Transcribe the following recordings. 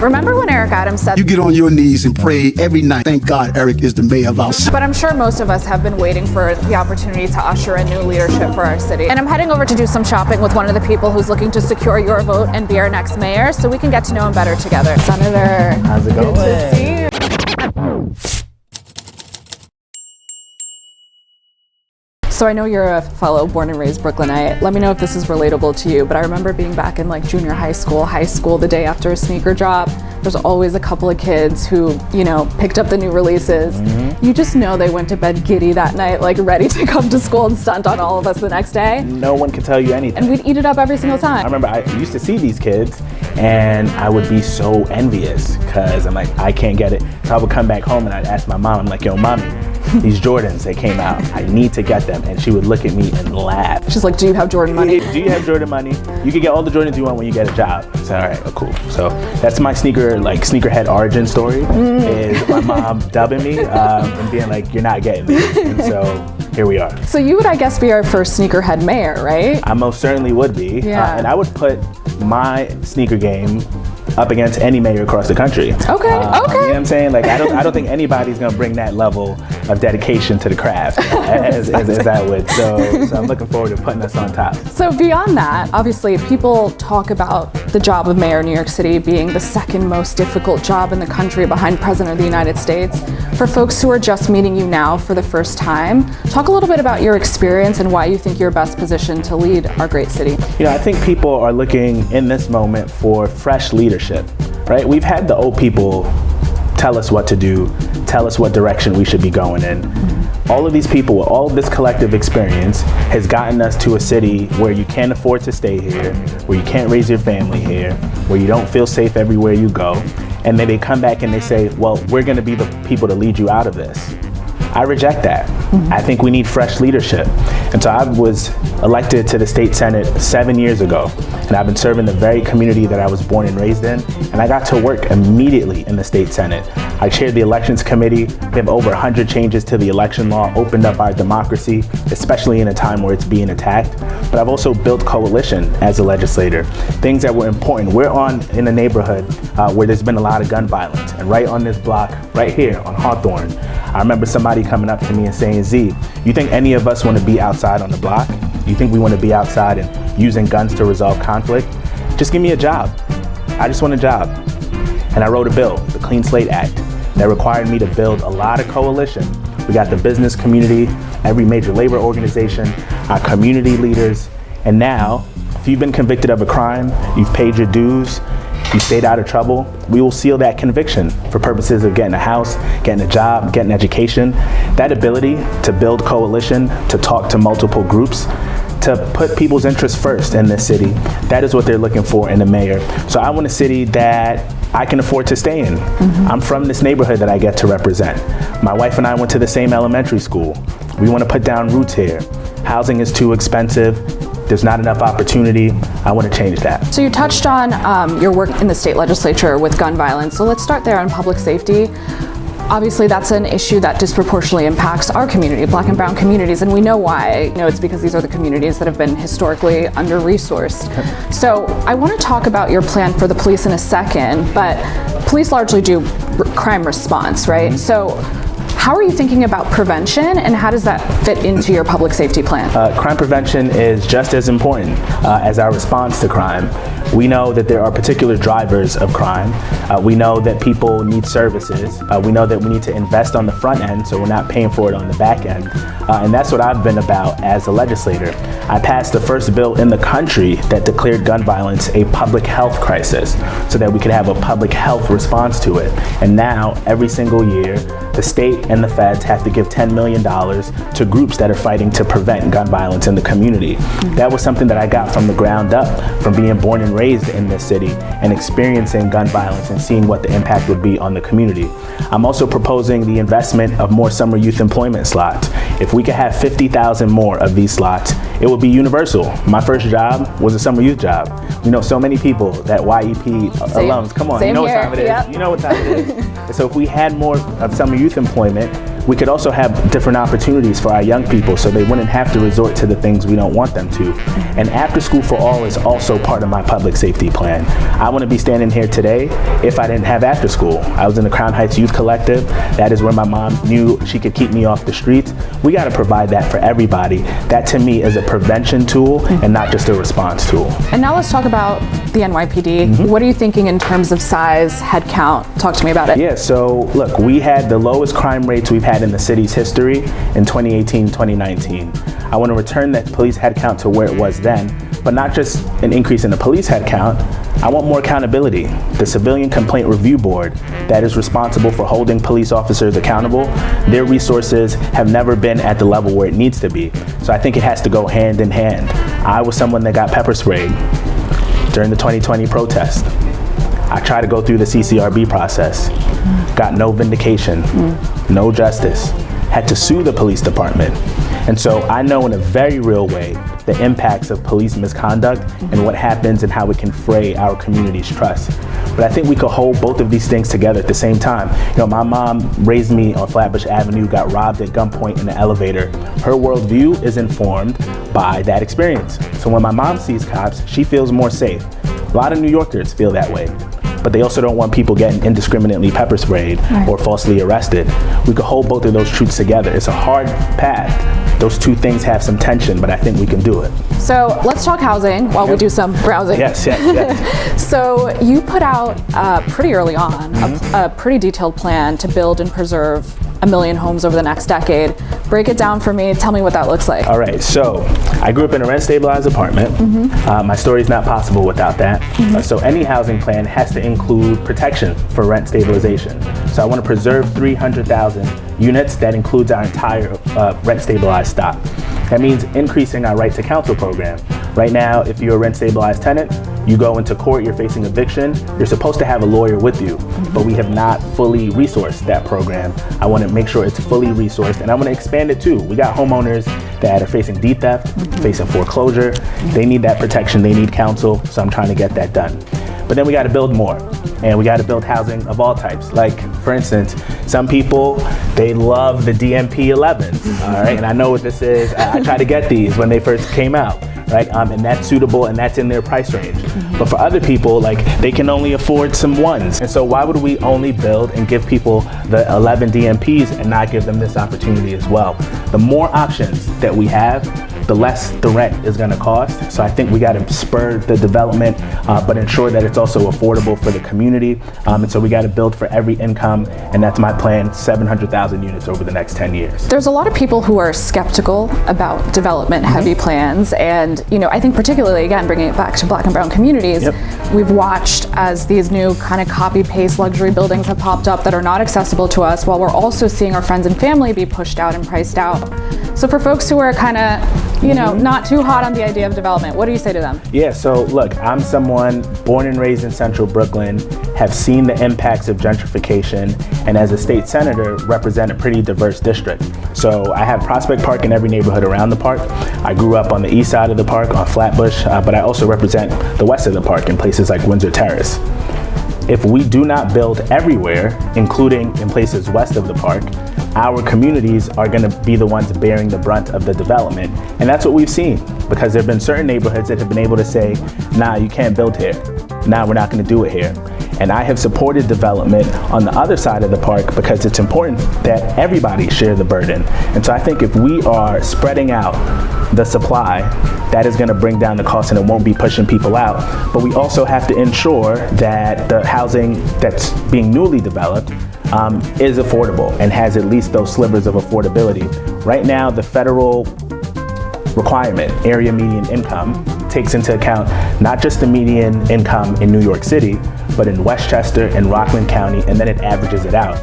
Remember when Eric Adams said, "You get on your knees and pray every night. Thank God Eric is the mayor of our city." But I'm sure most of us have been waiting for the opportunity to usher in new leadership for our city. And I'm heading over to do some shopping with one of the people who's looking to secure your vote and be our next mayor, so we can get to know him better together. Senator, how's it going? Good to see you. So I know you're a fellow born and raised Brooklynite. Let me know if this is relatable to you, but I remember being back in like junior high school, the day after a sneaker drop. There's always a couple of kids who, picked up the new releases. Mm-hmm. You just know they went to bed giddy that night, like ready to come to school and stunt on all of us the next day. No one can tell you anything. And we'd eat it up every single time. I remember I used to see these kids and I would be so envious because I'm like, I can't get it. So I would come back home and I'd ask my mom, I'm like, yo, mommy, these Jordans, they came out. I need to get them. And she would look at me and laugh. She's like, do you have Jordan money? Do you have Jordan money? You can get all the Jordans you want when you get a job. I said, all right, oh, cool. So that's my sneakerhead origin story, is my mom dubbing me and being like, you're not getting this. And so here we are. So you would, I guess, be our first sneakerhead mayor, right? I most certainly would be. Yeah. And I would put my sneaker game up against any mayor across the country. Okay. You know what I'm saying? Like, I don't think anybody's gonna bring that level of dedication to the craft as I would. So I'm looking forward to putting us on top. So beyond that, obviously people talk about the job of mayor of New York City being the second most difficult job in the country behind President of the United States. For folks who are just meeting you now for the first time, talk a little bit about your experience and why you think you're best positioned to lead our great city. I think people are looking in this moment for fresh leadership, right? We've had the old people tell us what to do, tell us what direction we should be going in. Mm-hmm. All of these people with all of this collective experience has gotten us to a city where you can't afford to stay here, where you can't raise your family here, where you don't feel safe everywhere you go. And then they come back and they say, well, we're gonna be the people to lead you out of this. I reject that. Mm-hmm. I think we need fresh leadership. And so I was elected to the state senate 7 years ago, and I've been serving the very community that I was born and raised in, and I got to work immediately in the state senate. I chaired the elections committee. We have over 100 changes to the election law, opened up our democracy, especially in a time where it's being attacked. But I've also built coalition as a legislator, things that were important. We're in a neighborhood where there's been a lot of gun violence, and right on this block, right here on Hawthorne, I remember somebody coming up to me and saying, Z, you think any of us want to be outside on the block? You think we want to be outside and using guns to resolve conflict? Just give me a job. I just want a job. And I wrote a bill, the Clean Slate Act, that required me to build a lot of coalition. We got the business community, every major labor organization, our community leaders, and now, if you've been convicted of a crime, you've paid your dues, you stayed out of trouble, we will seal that conviction for purposes of getting a house, getting a job, getting education. That ability to build coalition, to talk to multiple groups, to put people's interests first in this city, that is what they're looking for in a mayor. So I want a city that I can afford to stay in. Mm-hmm. I'm from this neighborhood that I get to represent. My wife and I went to the same elementary school. We want to put down roots here. Housing is too expensive. There's not enough opportunity. I want to change that. So you touched on your work in the state legislature with gun violence. So let's start there on public safety. Obviously, that's an issue that disproportionately impacts our community, Black and brown communities, and we know why. It's because these are the communities that have been historically under-resourced. So I want to talk about your plan for the police in a second, but police largely do crime response, right? Mm-hmm. So how are you thinking about prevention, and how does that fit into your public safety plan? Crime prevention is just as important as our response to crime. We know that there are particular drivers of crime. We know that people need services. We know that we need to invest on the front end so we're not paying for it on the back end. And that's what I've been about as a legislator. I passed the first bill in the country that declared gun violence a public health crisis so that we could have a public health response to it. And now, every single year, the state and the feds have to give $10 million to groups that are fighting to prevent gun violence in the community. Mm-hmm. That was something that I got from the ground up, from being born and raised in this city and experiencing gun violence and seeing what the impact would be on the community. I'm also proposing the investment of more summer youth employment slots. If we could have 50,000 more of these slots, it would be universal. My first job was a summer youth job. We know so many people that YEP alums, come on, you know what time it is. Yep. You know what time it is. And so if we had more of summer youth employment, We could also have different opportunities for our young people so they wouldn't have to resort to the things we don't want them to. And After School for All is also part of my public safety plan. I wouldn't be standing here today if I didn't have after school. I was in the Crown Heights Youth Collective. That is where my mom knew she could keep me off the streets. We got to provide that for everybody. That to me is a prevention tool and not just a response tool. And now let's talk about the NYPD. What are you thinking in terms of size, head count? Talk to me about it. Yeah, so look, we had the lowest crime rates we've had in the city's history in 2018, 2019. I want to return that police headcount to where it was then, but not just an increase in the police headcount. I want more accountability. The Civilian Complaint Review Board that is responsible for holding police officers accountable, their resources have never been at the level where it needs to be. So I think it has to go hand in hand. I was someone that got pepper sprayed during the 2020 protest. I tried to go through the CCRB process, got no vindication, no justice, had to sue the police department. And so I know in a very real way the impacts of police misconduct and what happens and how it can fray our community's trust. But I think we could hold both of these things together at the same time. You know, my mom raised me on Flatbush Avenue, got robbed at gunpoint in the elevator. Her worldview is informed by that experience. So when my mom sees cops, she feels more safe. A lot of New Yorkers feel that way, but they also don't want people getting indiscriminately pepper sprayed or falsely arrested. We could hold both of those truths together. It's a hard path. Those two things have some tension, but I think we can do it. So let's talk housing while we do some browsing. Yes. So you put out pretty early on a pretty detailed plan to build and preserve 1 million homes over the next decade. Break it down for me. Tell me what that looks like. All right, so I grew up in a rent-stabilized apartment. My story's not possible without that. So any housing plan has to include protection for rent stabilization. So I want to preserve 300,000 units. That includes our entire rent-stabilized stock. That means increasing our right to counsel program. Right now, if you're a rent-stabilized tenant, you go into court, you're facing eviction, you're supposed to have a lawyer with you, but we have not fully resourced that program. I want to make sure it's fully resourced, and I want to expand it too. We got homeowners that are facing deed theft, facing foreclosure. They need that protection, they need counsel, so I'm trying to get that done. But then we got to build more, and we got to build housing of all types. Like, for instance, some people, they love the DMP 11s, all right? And I know what this is. I tried to get these when they first came out, right? And that's suitable, and that's in their price range. But for other people, like, they can only afford some ones. And so why would we only build and give people the 11 DMPs and not give them this opportunity as well? The more options that we have, the less the rent is going to cost. So I think we got to spur the development, but ensure that it's also affordable for the community. And so we got to build for every income, and that's my plan, 700,000 units over the next 10 years. There's a lot of people who are skeptical about development-heavy plans, and I think particularly, again, bringing it back to Black and brown communities, we've watched as these new kind of copy-paste luxury buildings have popped up that are not accessible to us, while we're also seeing our friends and family be pushed out and priced out. So for folks who are kind of, not too hot on the idea of development, what do you say to them? Yeah, so look, I'm someone born and raised in Central Brooklyn, have seen the impacts of gentrification, and as a state senator, represent a pretty diverse district. So I have Prospect Park in every neighborhood around the park. I grew up on the east side of the park, on Flatbush, but I also represent the west of the park in places like Windsor Terrace. If we do not build everywhere, including in places west of the park, our communities are going to be the ones bearing the brunt of the development. And that's what we've seen, because there have been certain neighborhoods that have been able to say, nah, you can't build here. Nah, we're not going to do it here. And I have supported development on the other side of the park because it's important that everybody share the burden. And so I think if we are spreading out the supply, that is going to bring down the cost and it won't be pushing people out. But we also have to ensure that the housing that's being newly developed is affordable and has at least those slivers of affordability. Right now, the federal requirement, area median income, takes into account not just the median income in New York City, but in Westchester and Rockland County, and then it averages it out.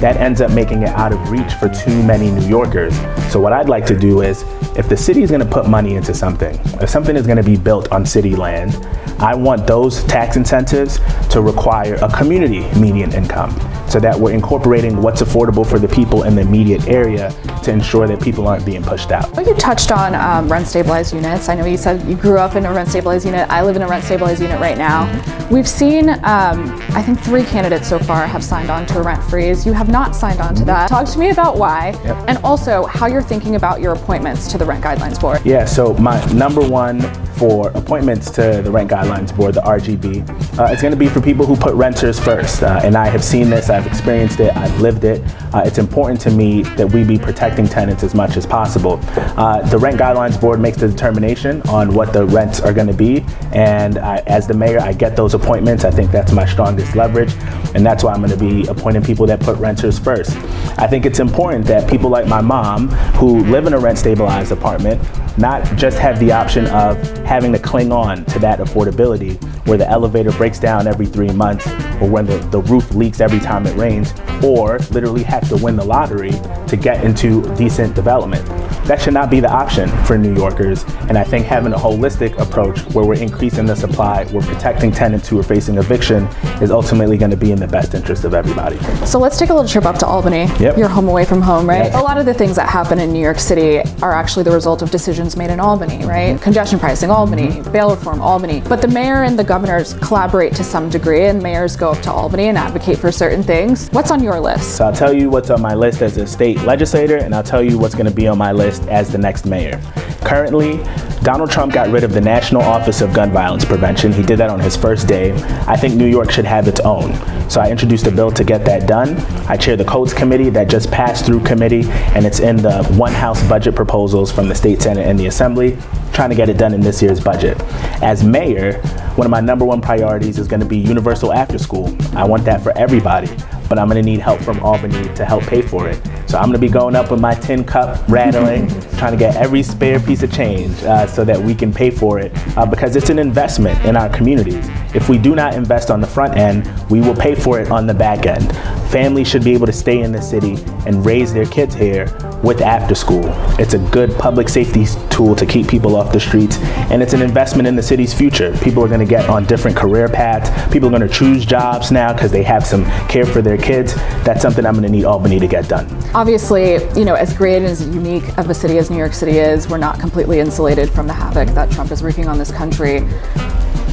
That ends up making it out of reach for too many New Yorkers. So what I'd like to do is, if the city is going to put money into something, if something is going to be built on city land, I want those tax incentives to require a community median income. so that we're incorporating what's affordable for the people in the immediate area to ensure that people aren't being pushed out. Well, you touched on rent-stabilized units. I know you said you grew up in a rent-stabilized unit. I live in a rent-stabilized unit right now. We've seen, I think 3 candidates so far have signed on to a rent freeze. You have not signed on to that. Talk to me about why, and also how you're thinking about your appointments to the Rent Guidelines Board. Yeah, so my number one for appointments to the Rent Guidelines Board, the RGB, it's going to be for people who put renters first. And I have seen this, I've experienced it, I've lived it. It's important to me that we be protecting tenants as much as possible. The Rent Guidelines Board makes the determination on what the rents are going to be. And as the mayor, I get those appointments. I think that's my strongest leverage. And that's why I'm going to be appointing people that put renters first. I think it's important that people like my mom, who live in a rent-stabilized apartment, not just have the option of having to cling on to that affordability where the elevator breaks down every 3 months, or when the roof leaks every time it rains, or literally have to win the lottery to get into decent development. That should not be the option for New Yorkers, and I think having a holistic approach where we're increasing the supply, we're protecting tenants who are facing eviction, is ultimately going to be in the best interest of everybody. So let's take a little trip up to Albany. Yep. You're home away from home, right? Yes. A lot of the things that happen in New York City are actually the result of decisions made in Albany, right? Congestion pricing, Albany, bail reform, Albany. But the mayor and the governors collaborate to some degree, and mayors go up to Albany and advocate for certain things. What's on your list? So I'll tell you what's on my list as a state legislator, and I'll tell you what's going to be on my list as the next mayor. Currently, Donald Trump got rid of the National Office of Gun Violence Prevention. He did that on his first day. I think New York should have its own. So I introduced a bill to get that done. I chair the Codes Committee that just passed through committee, and it's in the one house budget proposals from the State Senate and the Assembly, trying to get it done in this year's budget. As mayor, one of my number one priorities is going to be universal after school. I want that for everybody, but I'm going to need help from Albany to help pay for it. So I'm going to be going up with my tin cup rattling, trying to get every spare piece of change so that we can pay for it, because it's an investment in our communities. If we do not invest on the front end, we will pay for it on the back end. Families should be able to stay in the city and raise their kids here with after school. It's a good public safety tool to keep people off the streets, and it's an investment in the city's future. People are going to get on different career paths. People are going to choose jobs now because they have some care for their kids. That's something I'm going to need Albany to get done. Obviously, you know, as great and as unique of a city as New York City is, we're not completely insulated from the havoc that Trump is wreaking on this country.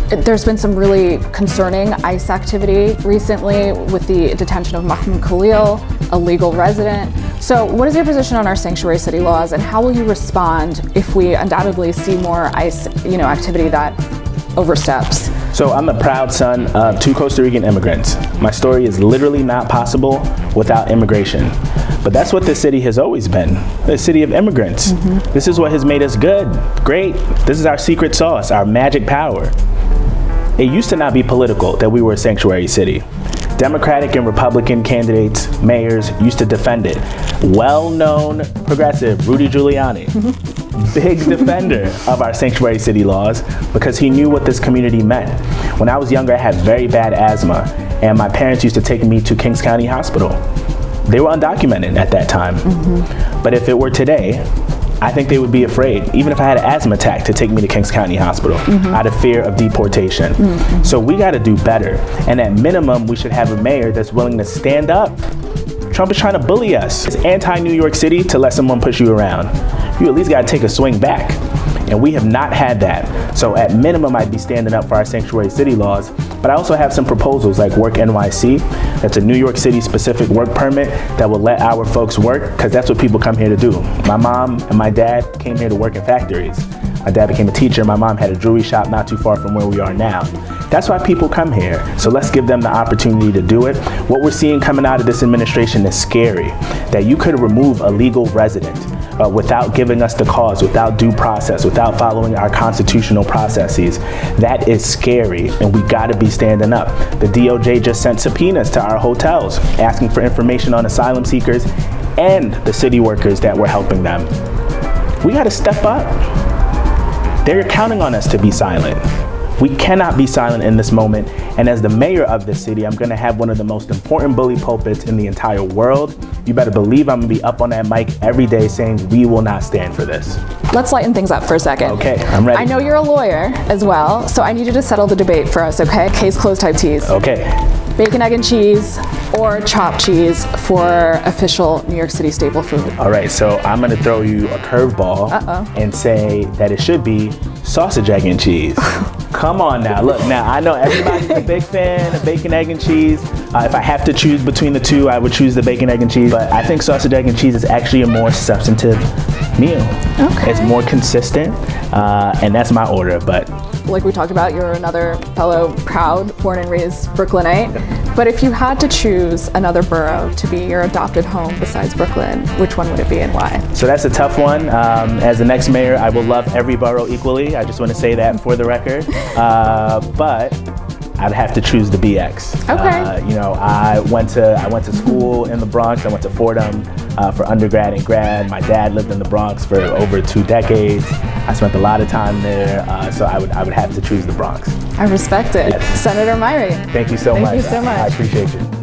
There's been some really concerning ICE activity recently with the detention of Mahmoud Khalil, a legal resident. So what is your position on our sanctuary city laws, and how will you respond if we undoubtedly see more ICE, activity that oversteps? So I'm the proud son of 2 Costa Rican immigrants. My story is literally not possible without immigration. But that's what this city has always been, a city of immigrants. This is what has made us good, great. This is our secret sauce, our magic power. It used to not be political that we were a sanctuary city. Democratic and Republican candidates, mayors used to defend it. Well-known progressive Rudy Giuliani, big defender of our sanctuary city laws because he knew what this community meant. When I was younger, I had very bad asthma, and my parents used to take me to Kings County Hospital. They were undocumented at that time. But if it were today, I think they would be afraid, even if I had an asthma attack, to take me to Kings County Hospital out of fear of deportation. So we got to do better. And at minimum, we should have a mayor that's willing to stand up. Trump is trying to bully us. It's anti-New York City to let someone push you around. You at least got to take a swing back. And we have not had that. So at minimum, I'd be standing up for our sanctuary city laws. But I also have some proposals like Work NYC. That's a New York City specific work permit that will let our folks work, because that's what people come here to do. My mom and my dad came here to work in factories. My dad became a teacher. My mom had a jewelry shop not too far from where we are now. That's why people come here. So let's give them the opportunity to do it. What we're seeing coming out of this administration is scary, that you could remove a legal resident without giving us the cause, without due process, without following our constitutional processes. That is scary, and we gotta be standing up. The DOJ just sent subpoenas to our hotels asking for information on asylum seekers and the city workers that were helping them. We gotta step up. They're counting on us to be silent. We cannot be silent in this moment. And as the mayor of this city, I'm gonna have one of the most important bully pulpits in the entire world. You better believe I'm gonna be up on that mic every day saying we will not stand for this. Let's lighten things up for a second. Okay, I'm ready. I know you're a lawyer as well, so I need you to settle the debate for us, okay? Case closed type tease. Okay. bacon, egg, and cheese or chopped cheese for official New York City staple food? All right, so I'm gonna throw you a curveball and say that it should be sausage, egg, and cheese. Come on now, look, now I know everybody's a big fan of bacon, egg, and cheese. If I have to choose between the two, I would choose the bacon, egg, and cheese, but I think sausage, egg, and cheese is actually a more substantive meal. Okay. It's more consistent, and that's my order, but Like we talked about, you're another fellow proud, born and raised Brooklynite. But if you had to choose another borough to be your adopted home besides Brooklyn, which one would it be and why? so that's a tough one. As the next mayor, I will love every borough equally. I just want to say that for the record. But I'd have to choose the BX. Okay. You know, I went to school in the Bronx. I went to Fordham for undergrad and grad. My dad lived in the Bronx for over 2 decades. I spent a lot of time there, so I would have to choose the Bronx. I respect it. Yes. Senator Myrie. Thank you so much. Thank you so much. I appreciate you.